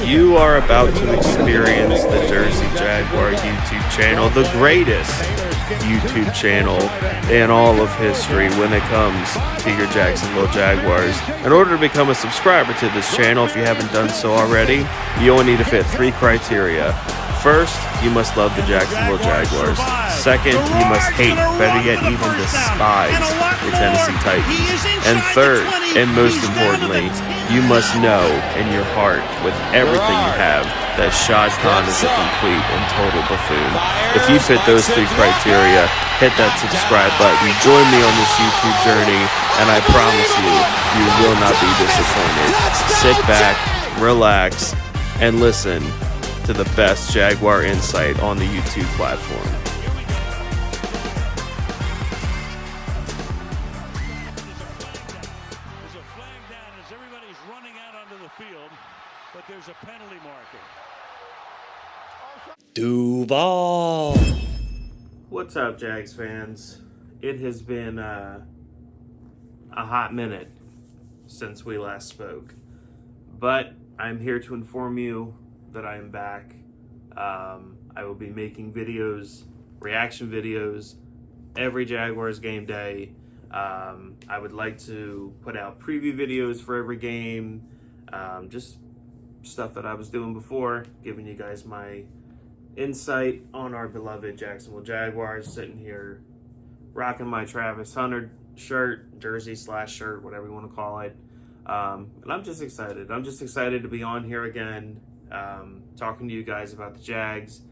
You are about to experience the Jersey Jaguar YouTube channel, the greatest YouTube channel in all of history when it comes to your Jacksonville Jaguars. In order to become a subscriber to this channel, if you haven't done so already, you only need to fit 3 criteria. First, you must love the Jacksonville Jaguars. Second, you must hate, better yet even despise, the Tennessee Titans. And third, and most importantly, you must know in your heart with everything you have that Shad Khan is a complete and total buffoon. If you fit those 3 criteria, hit that subscribe button, join me on this YouTube journey, and I promise you, you will not be disappointed. Sit back, relax, and listen to the best Jaguar insight on the YouTube platform. There's a flag down as everybody's running out onto the field, but there's a penalty marker. Duval. What's up, Jags fans? It has been a hot minute since we last spoke, but I'm here to inform you that I am back. I will be making videos, reaction videos, every Jaguars game day. I would like to put out preview videos for every game, just stuff that I was doing before, giving you guys my insight on our beloved Jacksonville Jaguars. Sitting here rocking my Travis Hunter shirt, jersey/shirt, whatever you want to call it. And I'm just excited. I'm just excited to be on here again, talking to you guys about the Jags.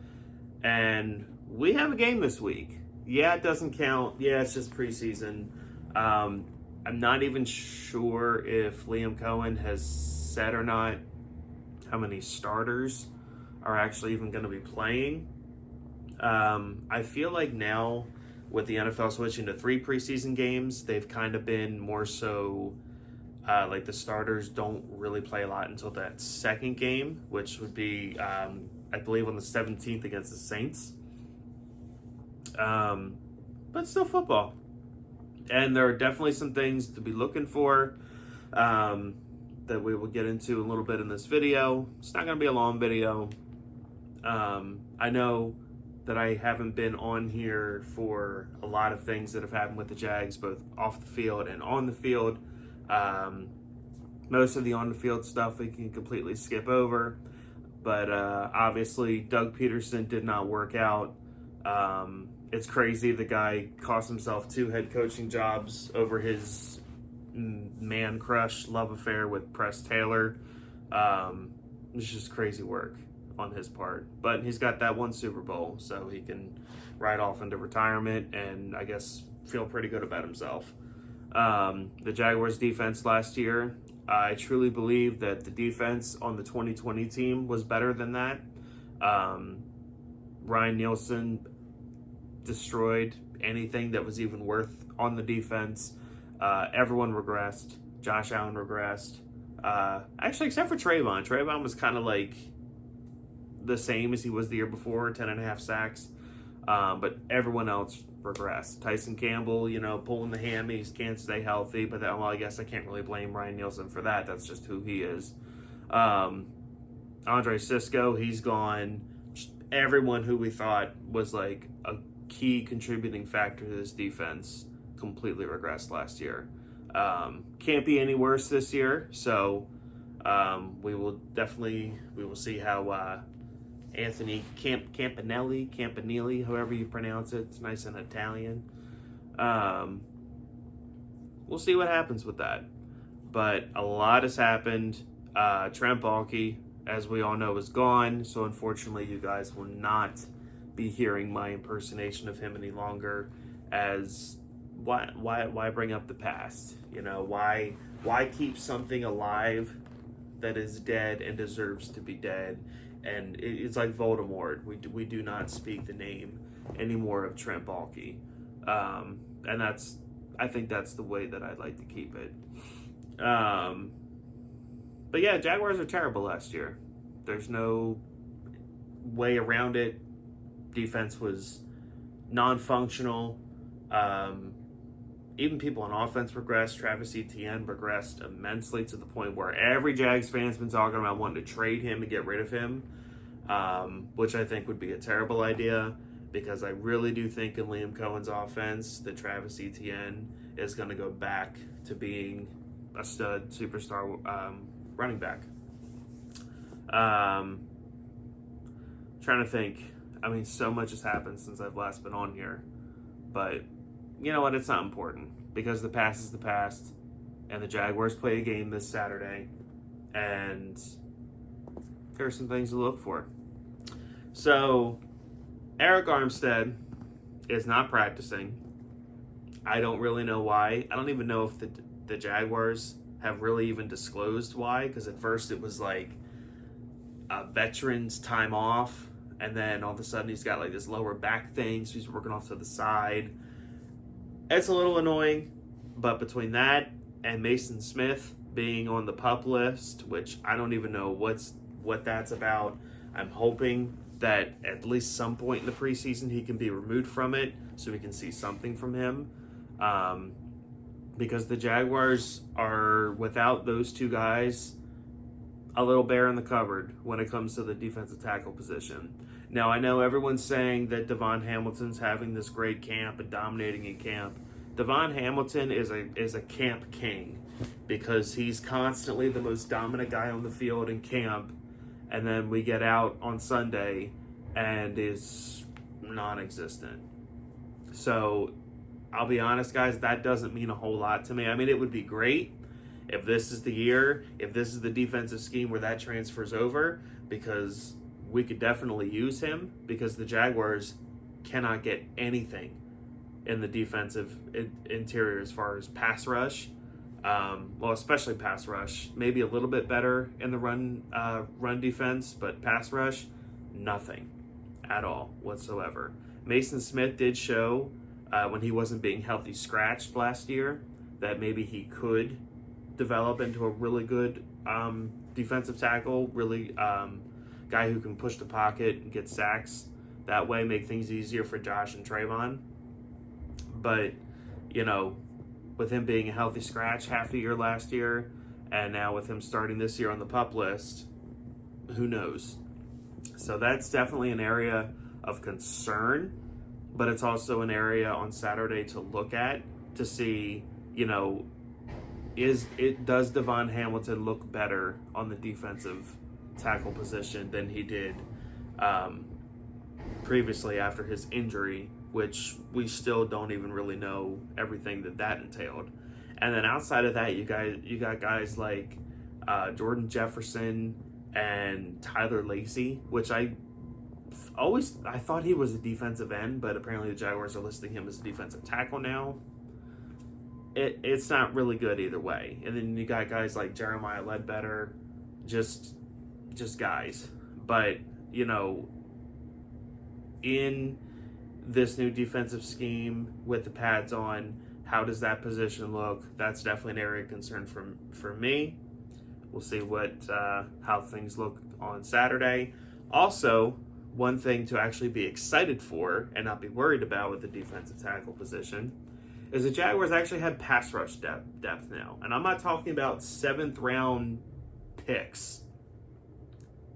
And we have a game this week. Yeah, it doesn't count. Yeah, it's just preseason. I'm not even sure if Liam Cohen has said or not how many starters are actually even going to be playing. I feel like now with the NFL switching to 3 preseason games, they've kind of been more so like the starters don't really play a lot until that second game, which would be, I believe, on the 17th against the Saints. But still football. And there are definitely some things to be looking for that we will get into a little bit in this video. It's not going to be a long video. I know that I haven't been on here for a lot of things that have happened with the Jags, both off the field and on the field. Most of the on-the-field stuff we can completely skip over. But obviously, Doug Peterson did not work out. It's crazy. The guy cost himself 2 head coaching jobs over his man crush love affair with Press Taylor. It's just crazy work on his part. But he's got that 1 Super Bowl, so he can ride off into retirement and I guess feel pretty good about himself. The Jaguars defense last year, I truly believe that the defense on the 2020 team was better than that. Ryan Nielsen destroyed anything that was even worth on the defense. Everyone regressed. Josh Allen regressed. Actually, except for Trayvon. Trayvon was kind of like the same as he was the year before, 10.5 sacks. But everyone else regressed. Tyson Campbell, pulling the hammies, can't stay healthy. But then, well, I guess I can't really blame Ryan Nielsen for that. That's just who he is. Andre Cisco, he's gone. Everyone who we thought was like a key contributing factor to this defense completely regressed last year. Can't be any worse this year. So we will see how Anthony Campanelli, however you pronounce it. It's nice in Italian. We'll see what happens with that. But a lot has happened. Trent Baalke, as we all know, is gone. So unfortunately, you guys will not be hearing my impersonation of him any longer. As why bring up the past? Why keep something alive that is dead and deserves to be dead? And it's like Voldemort. We do not speak the name anymore of Trent Baalke. And I think that's the way that I'd like to keep it. But yeah, Jaguars are terrible last year. There's no way around it. Defense was non-functional. even people on offense regressed. Travis Etienne regressed immensely to the point where every Jags fan's been talking about wanting to trade him and get rid of him, which I think would be a terrible idea, because I really do think in Liam Cohen's offense that Travis Etienne is going to go back to being a stud superstar running back. Trying to think. I mean, so much has happened since I've last been on here, but you know what? It's not important, because the past is the past, and the Jaguars play a game this Saturday, and there are some things to look for. So, Eric Armstead is not practicing. I don't really know why. I don't even know if the Jaguars have really even disclosed why, because at first it was like a veteran's time off, and then all of a sudden he's got like this lower back thing, so he's working off to the side. It's a little annoying, but between that and Mason Smith being on the PUP list, which I don't even know what that's about, I'm hoping that at least some point in the preseason he can be removed from it so we can see something from him. Because the Jaguars are, without those two guys, a little bare in the cupboard when it comes to the defensive tackle position. Now, I know everyone's saying that Devon Hamilton's having this great camp and dominating in camp. Devon Hamilton is a camp king, because he's constantly the most dominant guy on the field in camp, and then we get out on Sunday and is non-existent. So, I'll be honest, guys, that doesn't mean a whole lot to me. I mean, it would be great if this is the year, if this is the defensive scheme where that transfers over, because we could definitely use him, because the Jaguars cannot get anything in the defensive interior as far as pass rush. Well, especially pass rush. Maybe a little bit better in the run defense, but pass rush, nothing at all whatsoever. Mason Smith did show when he wasn't being healthy scratched last year that maybe he could develop into a really good defensive tackle, really guy who can push the pocket and get sacks that way, make things easier for Josh and Trayvon. But, you know, with him being a healthy scratch half a year last year, and now with him starting this year on the PUP list, who knows? So that's definitely an area of concern, but it's also an area on Saturday to look at to see, you know, does Devon Hamilton look better on the defensive tackle position than he did previously after his injury, which we still don't even really know everything that entailed. And then outside of that, you got guys like Jordan Jefferson and Tyler Lacey, which I thought he was a defensive end, but apparently the Jaguars are listing him as a defensive tackle now. It's not really good either way. And then you got guys like Jeremiah Ledbetter, just guys. But, you know, in this new defensive scheme with the pads on, how does that position look? That's definitely an area of concern for me. We'll see how things look on Saturday. Also, one thing to actually be excited for and not be worried about with the defensive tackle position is the Jaguars actually have pass rush depth now. And I'm not talking about 7th round picks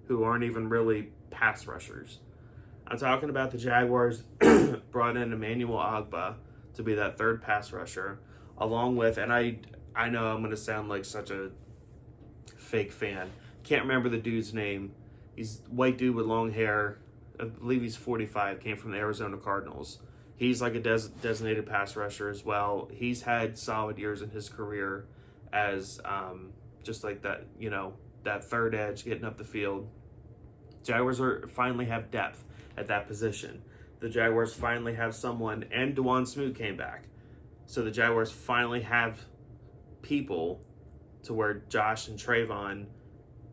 who aren't even really pass rushers. I'm talking about the Jaguars brought in Emmanuel Ogbah to be that third pass rusher, along with, and I know I'm going to sound like such a fake fan. Can't remember the dude's name. He's a white dude with long hair. I believe he's 45, came from the Arizona Cardinals. He's like a designated pass rusher as well. He's had solid years in his career as just like that, you know, that third edge getting up the field. Jaguars finally have depth at that position. The Jaguars finally have someone, and DeJuan Smoot came back. So the Jaguars finally have people to where Josh and Trayvon,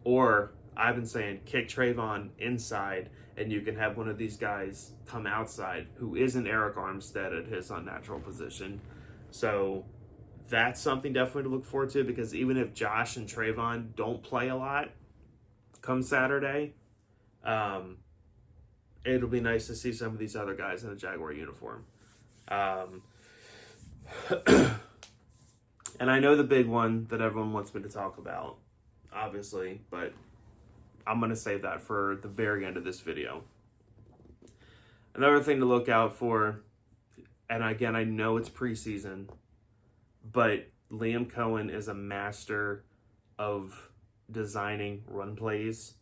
or I've been saying kick Trayvon inside, and you can have one of these guys come outside who isn't Eric Armstead at his unnatural position. So that's something definitely to look forward to, because even if Josh and Trayvon don't play a lot come Saturday, it'll be nice to see some of these other guys in a Jaguar uniform. And I know the big one that everyone wants me to talk about, obviously, but I'm going to save that for the very end of this video. Another thing to look out for, and again, I know it's preseason, but Liam Cohen is a master of designing run plays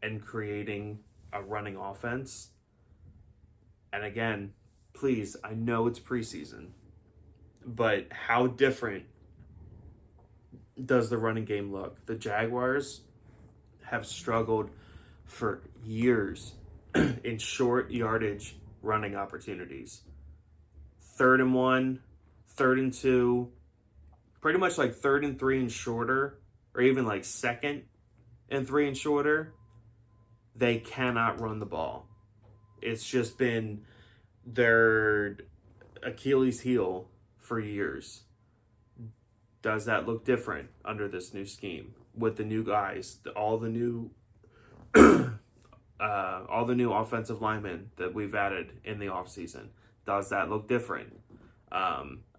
and creating a running offense. And again, please, I know it's preseason, but how different does the running game look? The Jaguars have struggled for years in short yardage running opportunities. 3rd and 1, 3rd and 2, pretty much like 3rd and 3 and shorter, or even like 2nd and 3 and shorter, they cannot run the ball. It's just been their Achilles heel for years. Does that look different under this new scheme with the new guys, all the new offensive linemen that we've added in the offseason? Does that look different?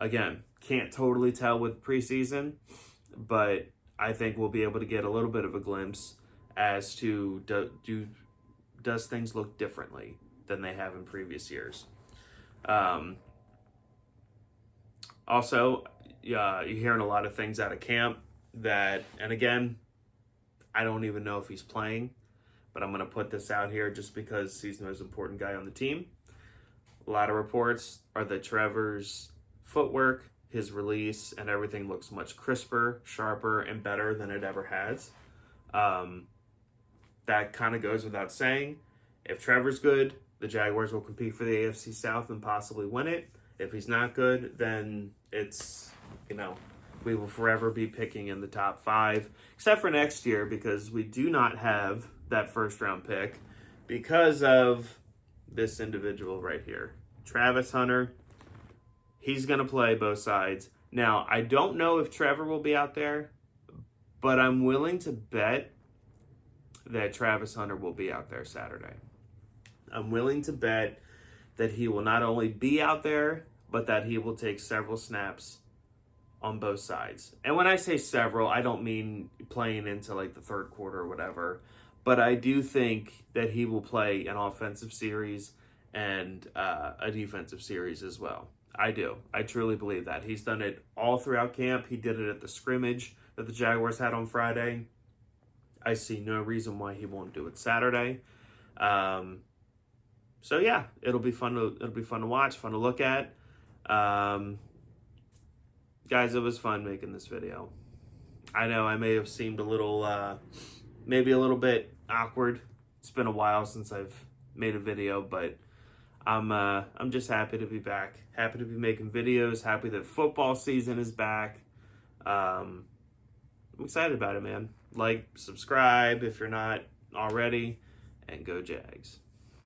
Again, can't totally tell with preseason, but I think we'll be able to get a little bit of a glimpse as to does things look differently than they have in previous years. Also, you're hearing a lot of things out of camp that, and again, I don't even know if he's playing, but I'm going to put this out here just because he's the most important guy on the team. A lot of reports are that Trevor's footwork, his release, and everything looks much crisper, sharper, and better than it ever has. That kind of goes without saying. If Trevor's good, the Jaguars will compete for the AFC South and possibly win it. If he's not good, then it's, we will forever be picking in the top 5, except for next year because we do not have that first-round pick because of this individual right here. Travis Hunter, he's going to play both sides. Now, I don't know if Trevor will be out there, but I'm willing to bet that Travis Hunter will be out there Saturday. I'm willing to bet that he will not only be out there, but that he will take several snaps on both sides. And when I say several, I don't mean playing into like the 3rd quarter or whatever, but I do think that he will play an offensive series and a defensive series as well. I do. I truly believe that. He's done it all throughout camp. He did it at the scrimmage that the Jaguars had on Friday. I see no reason why he won't do it Saturday. So yeah, it'll be fun to watch, fun to look at. Guys, it was fun making this video. I know I may have seemed a little, maybe a little bit awkward. It's been a while since I've made a video, but I'm just happy to be back. Happy to be making videos. Happy that football season is back. I'm excited about it, man. Like, subscribe if you're not already, and go Jags.